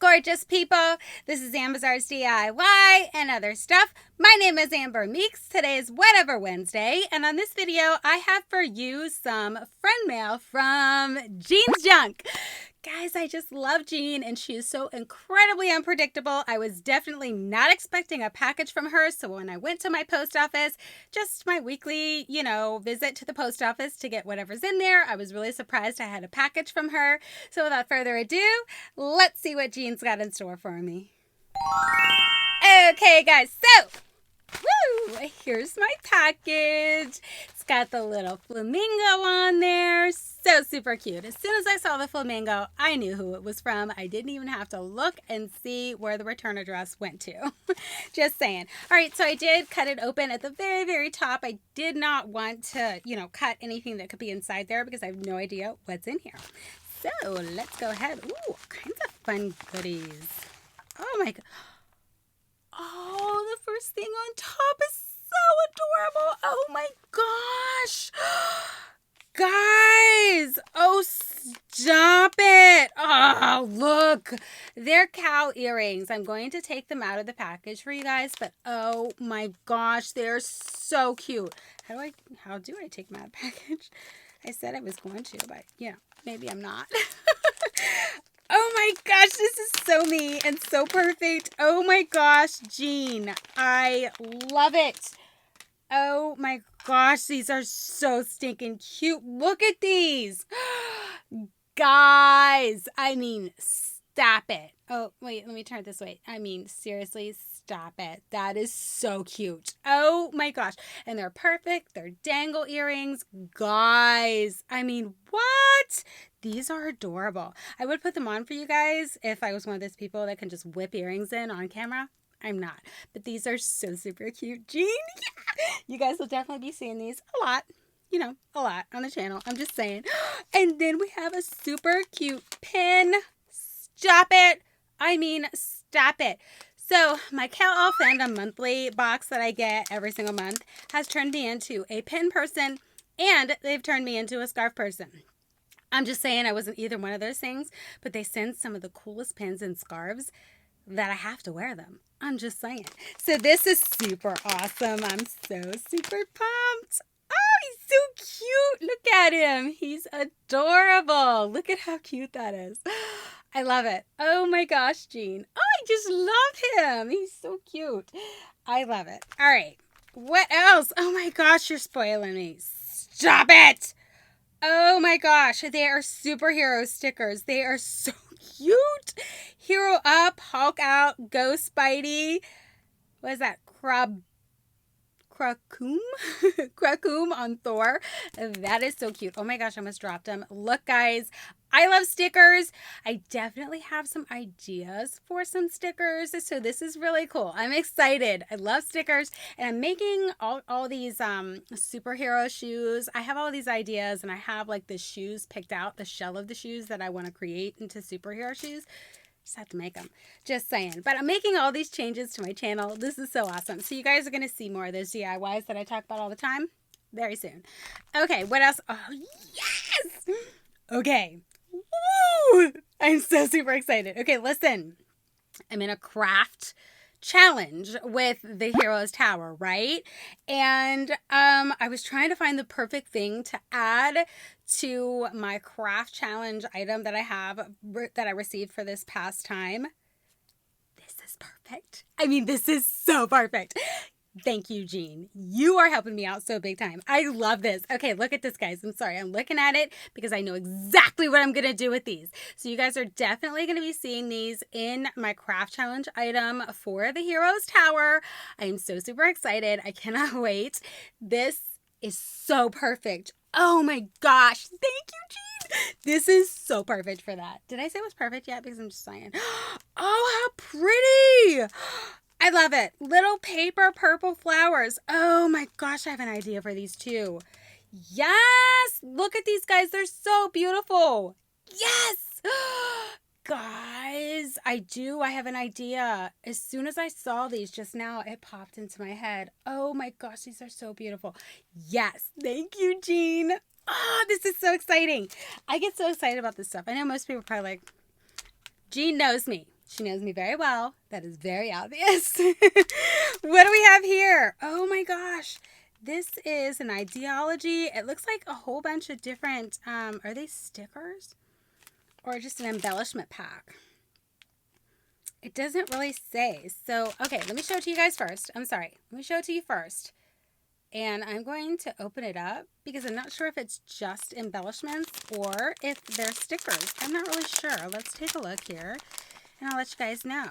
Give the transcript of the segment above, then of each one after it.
gorgeous people. This is Amber's DIY and other stuff. My name is Amber Meeks. Today is Whatever Wednesday, and on this video, I have for you some friend mail from Jean's Junk. Guys, I just love Jean, and she is so incredibly unpredictable. I was definitely not expecting a package from her, so when I went to my post office, just my weekly, visit to the post office to get whatever's in there, I was really surprised I had a package from her. So without further ado, let's see what Jean's got in store for me. Okay, guys, so here's my package. It's got the little flamingo on there. So super cute. As soon as I saw the flamingo, I knew who it was from. I didn't even have to look and see where the return address went to. Just saying. All right, so I did cut it open at the very, very top. I did not want to, cut anything that could be inside there because I have no idea what's in here. So let's go ahead. Ooh, all kinds of fun goodies. Oh my God. Oh, the first thing on top is so adorable. Oh my gosh. Guys. Oh, stop it. Oh, look. They're cow earrings. I'm going to take them out of the package for you guys, but oh my gosh, they're so cute. How do I take them out of the package? I said I was going to, but maybe I'm not. Oh my gosh, this is so me and so perfect. Oh my gosh, Jean, I love it. Oh my gosh, these are so stinking cute. Look at these. Guys, stop it. Oh, wait, let me turn it this way. Seriously, stop it. That is so cute. Oh my gosh. And they're perfect. They're dangle earrings. Guys, what? These are adorable. I would put them on for you guys if I was one of those people that can just whip earrings in on camera. I'm not. But these are so super cute. Jean, yeah. You guys will definitely be seeing these a lot. A lot on the channel. I'm just saying. And then we have a super cute pin. Stop it. Stop it. So my Cal All Fandom monthly box that I get every single month has turned me into a pin person, and they've turned me into a scarf person. I'm just saying I wasn't either one of those things, but they send some of the coolest pins and scarves that I have to wear them. I'm just saying. So this is super awesome. I'm so super pumped. Oh, he's so cute. Look at him. He's adorable. Look at how cute that is. I love it. Oh my gosh, Jean. Oh, I just love him. He's so cute. I love it. All right. What else? Oh my gosh, you're spoiling me. Stop it. Oh my gosh, they are superhero stickers. They are so cute. Hero up, Hulk out, Ghost Spidey. What is that? Krakoom on Thor. That is so cute. Oh my gosh, I almost dropped them. Look, guys, I love stickers. I definitely have some ideas for some stickers, so this is really cool. I'm excited. I love stickers, and I'm making all these superhero shoes. I have all these ideas, and I have like the shoes picked out, the shell of the shoes that I want to create into superhero shoes. Just have to make them. Just saying. But I'm making all these changes to my channel. This is so awesome. So you guys are going to see more of those DIYs that I talk about all the time very soon. Okay, what else? Oh, yes! Okay. Woo! I'm so super excited. Okay, listen. I'm in a craft challenge with the Hero's Tower, right? And I was trying to find the perfect thing to add to my craft challenge item that I have, that I received for this past time. This is perfect. This is so perfect. Thank you, Jean. You are helping me out so big time. I love this. Okay, look at this, guys. I'm sorry. I'm looking at it because I know exactly what I'm going to do with these. So you guys are definitely going to be seeing these in my craft challenge item for the Hero's Tower. I am so super excited. I cannot wait. This is so perfect. Oh my gosh. Thank you, Jean. This is so perfect for that. Did I say it was perfect yet? Because I'm just saying. Oh, how pretty. I love it. Little paper purple flowers. Oh my gosh, I have an idea for these too. Yes! Look at these guys. They're so beautiful. Yes! Guys, I have an idea. As soon as I saw these just now, it popped into my head. Oh my gosh, these are so beautiful. Yes. Thank you, Jean. Oh, this is so exciting. I get so excited about this stuff. I know most people are probably like, Jean knows me. She knows me very well. That is very obvious. What do we have here? Oh my gosh. This is an ideology. It looks like a whole bunch of different, are they stickers? Or just an embellishment pack? It doesn't really say. So, okay, let me show it to you guys first. I'm sorry. Let me show it to you first. And I'm going to open it up because I'm not sure if it's just embellishments or if they're stickers. I'm not really sure. Let's take a look here and I'll let you guys know.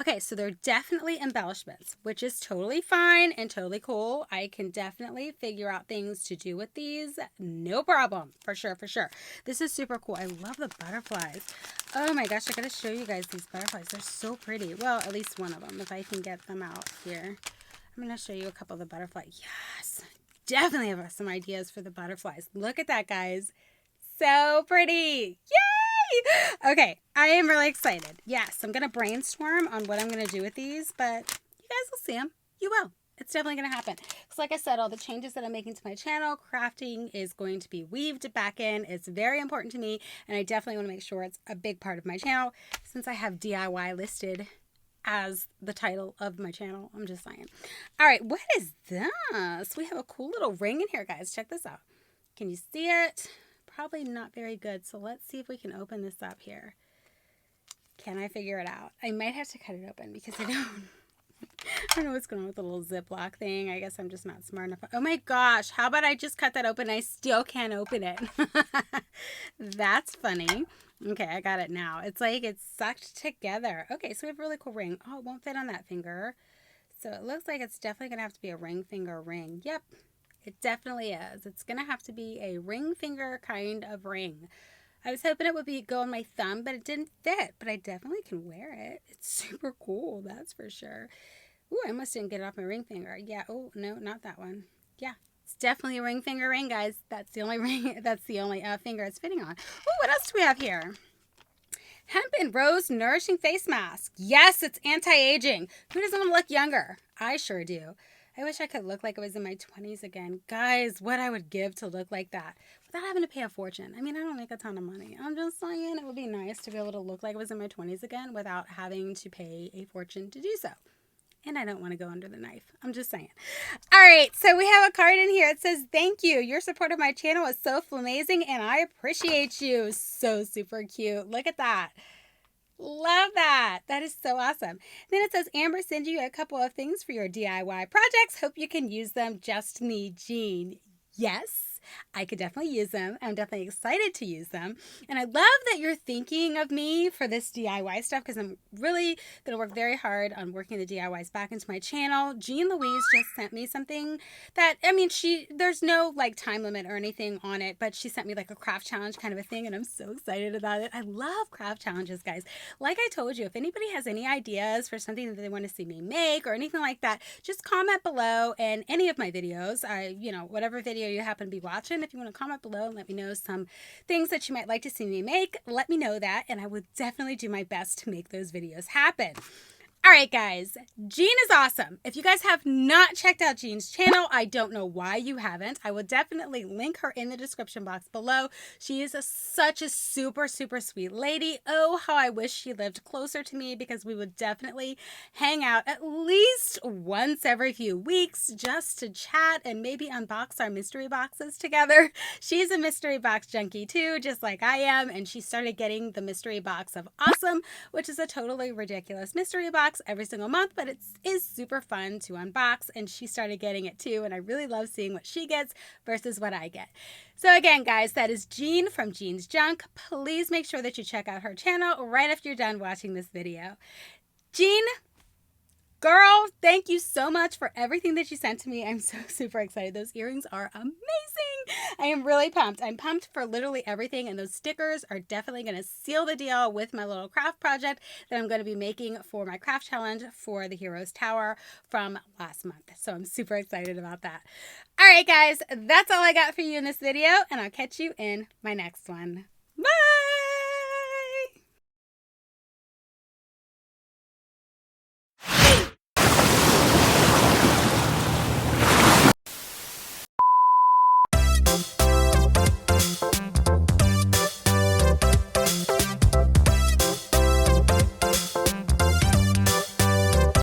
Okay, so they're definitely embellishments, which is totally fine and totally cool. I can definitely figure out things to do with these. No problem. For sure, for sure. This is super cool. I love the butterflies. Oh my gosh, I gotta show you guys these butterflies. They're so pretty. Well, at least one of them, if I can get them out here. I'm gonna show you a couple of the butterflies. Yes, definitely have some ideas for the butterflies. Look at that, guys. So pretty. Yay! Okay, I am really excited. Yes, I'm going to brainstorm on what I'm going to do with these, but you guys will see them. You will. It's definitely going to happen. Because like I said, all the changes that I'm making to my channel, crafting is going to be weaved back in. It's very important to me, and I definitely want to make sure it's a big part of my channel since I have DIY listed as the title of my channel. I'm just saying. All right, what is this? We have a cool little ring in here, guys. Check this out. Can you see it? Probably not very good, so let's see if we can open this up here. Can I figure it out? I might have to cut it open because I don't know what's going on with the little Ziploc thing. I guess I'm just not smart enough. Oh my gosh, how about I just cut that open? I still can't open it. That's funny. Okay, I got it now. It's like it's sucked together. Okay, so we have a really cool ring. Oh, it won't fit on that finger. So it looks like it's definitely going to have to be a ring finger ring. Yep. It definitely is. It's going to have to be a ring finger kind of ring. I was hoping it would go on my thumb, but it didn't fit. But I definitely can wear it. It's super cool, that's for sure. Ooh, I almost didn't get it off my ring finger. Yeah, oh, no, not that one. Yeah, it's definitely a ring finger ring, guys. That's the only ring, that's the only finger it's fitting on. Ooh, what else do we have here? Hemp and Rose Nourishing Face Mask. Yes, it's anti-aging. Who doesn't want to look younger? I sure do. I wish I could look like I was in my 20s again. Guys, what I would give to look like that without having to pay a fortune. I mean, I don't make a ton of money. I'm just saying it would be nice to be able to look like I was in my 20s again without having to pay a fortune to do so. And I don't want to go under the knife. I'm just saying. All right, so we have a card in here. It says, thank you. Your support of my channel is so amazing, and I appreciate you. So super cute. Look at that. Love that. That is so awesome. Then it says, Amber, send you a couple of things for your DIY projects. Hope you can use them. Just need Jean. Yes. I could definitely use them. I'm definitely excited to use them. And I love that you're thinking of me for this DIY stuff because I'm really going to work very hard on working the DIYs back into my channel. Jean Louise just sent me something that, I mean, there's no like time limit or anything on it, but she sent me like a craft challenge kind of a thing, and I'm so excited about it. I love craft challenges, guys. Like I told you, if anybody has any ideas for something that they want to see me make or anything like that, just comment below in any of my videos. Whatever video you happen to be watching, if you want to comment below and let me know some things that you might like to see me make, let me know that, and I would definitely do my best to make those videos happen. All right, guys, Jean is awesome. If you guys have not checked out Jean's channel, I don't know why you haven't. I will definitely link her in the description box below. She is such a super, super sweet lady. Oh, how I wish she lived closer to me because we would definitely hang out at least once every few weeks just to chat and maybe unbox our mystery boxes together. She's a mystery box junkie too, just like I am, and she started getting the mystery box of Awesome, which is a totally ridiculous mystery box every single month, but it is super fun to unbox, and she started getting it too, and I really love seeing what she gets versus what I get. So again, guys, that is Jean from Jean's Junk. Please make sure that you check out her channel right after you're done watching this video. Jean, girl, thank you so much for everything that you sent to me. I'm so super excited. Those earrings are amazing. I am really pumped. I'm pumped for literally everything, and those stickers are definitely going to seal the deal with my little craft project that I'm going to be making for my craft challenge for the Heroes Tower from last month. So I'm super excited about that. All right, guys, that's all I got for you in this video, and I'll catch you in my next one. Bye!